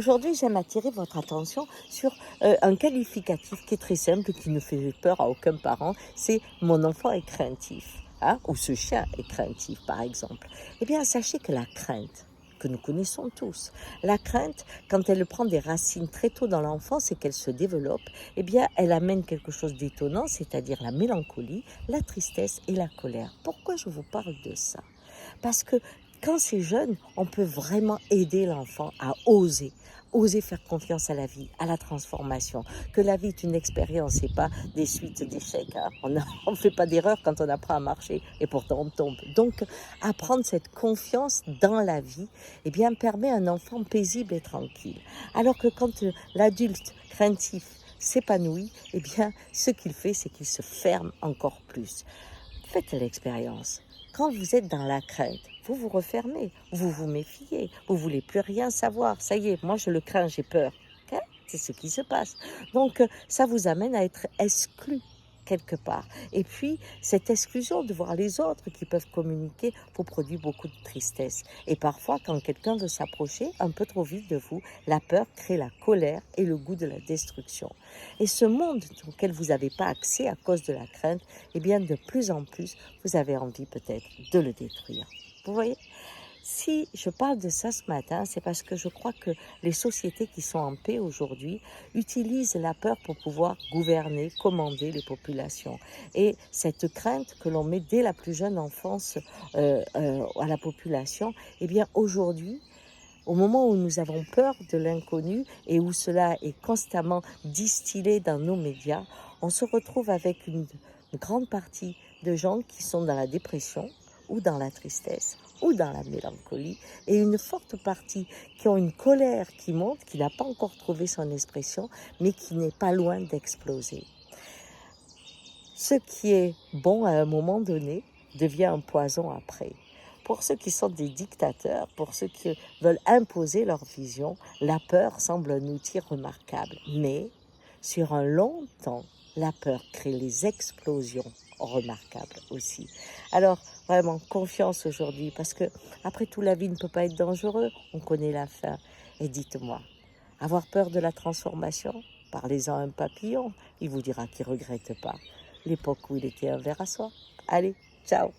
Aujourd'hui, j'aime attirer votre attention sur un qualificatif qui est très simple, qui ne fait peur à aucun parent, c'est mon enfant est craintif, hein, ou ce chien est craintif, par exemple. Eh bien, sachez que la crainte, que nous connaissons tous, la crainte, quand elle prend des racines très tôt dans l'enfance et qu'elle se développe, eh bien, elle amène quelque chose d'étonnant, c'est-à-dire la mélancolie, la tristesse et la colère. Pourquoi je vous parle de ça? Parce que quand c'est jeune, on peut vraiment aider l'enfant à oser faire confiance à la vie, à la transformation, que la vie est une expérience et pas des suites d'échecs. Hein. On ne fait pas d'erreur quand on apprend à marcher et pourtant on tombe. Donc, apprendre cette confiance dans la vie, eh bien, permet à un enfant paisible et tranquille. Alors que quand l'adulte craintif s'épanouit, eh bien, ce qu'il fait, c'est qu'il se ferme encore plus. Faites l'expérience. Quand vous êtes dans la crainte, vous vous refermez, vous vous méfiez, vous voulez plus rien savoir. Ça y est, moi je le crains, j'ai peur. Ok, c'est ce qui se passe. Donc ça vous amène à être exclu quelque part. Et puis cette exclusion de voir les autres qui peuvent communiquer vous produit beaucoup de tristesse. Et parfois quand quelqu'un veut s'approcher un peu trop vite de vous, la peur crée la colère et le goût de la destruction. Et ce monde auquel vous n'avez pas accès à cause de la crainte, eh bien de plus en plus, vous avez envie peut-être de le détruire. Vous voyez? Si je parle de ça ce matin, c'est parce que je crois que les sociétés qui sont en paix aujourd'hui utilisent la peur pour pouvoir gouverner, commander les populations. Et cette crainte que l'on met dès la plus jeune enfance à la population, eh bien aujourd'hui, au moment où nous avons peur de l'inconnu et où cela est constamment distillé dans nos médias, on se retrouve avec une grande partie de gens qui sont dans la dépression ou dans la tristesse ou dans la mélancolie et une forte partie qui ont une colère qui monte, qui n'a pas encore trouvé son expression, mais qui n'est pas loin d'exploser. Ce qui est bon à un moment donné devient un poison après. Pour ceux qui sont des dictateurs, pour ceux qui veulent imposer leur vision, la peur semble un outil remarquable. Mais sur un long temps, la peur crée les explosions remarquables aussi. Alors, vraiment, confiance aujourd'hui, parce que après tout, la vie ne peut pas être dangereuse. On connaît la fin. Et dites-moi, avoir peur de la transformation? Parlez-en à un papillon, il vous dira qu'il ne regrette pas l'époque où il était un ver à soie. Allez, ciao!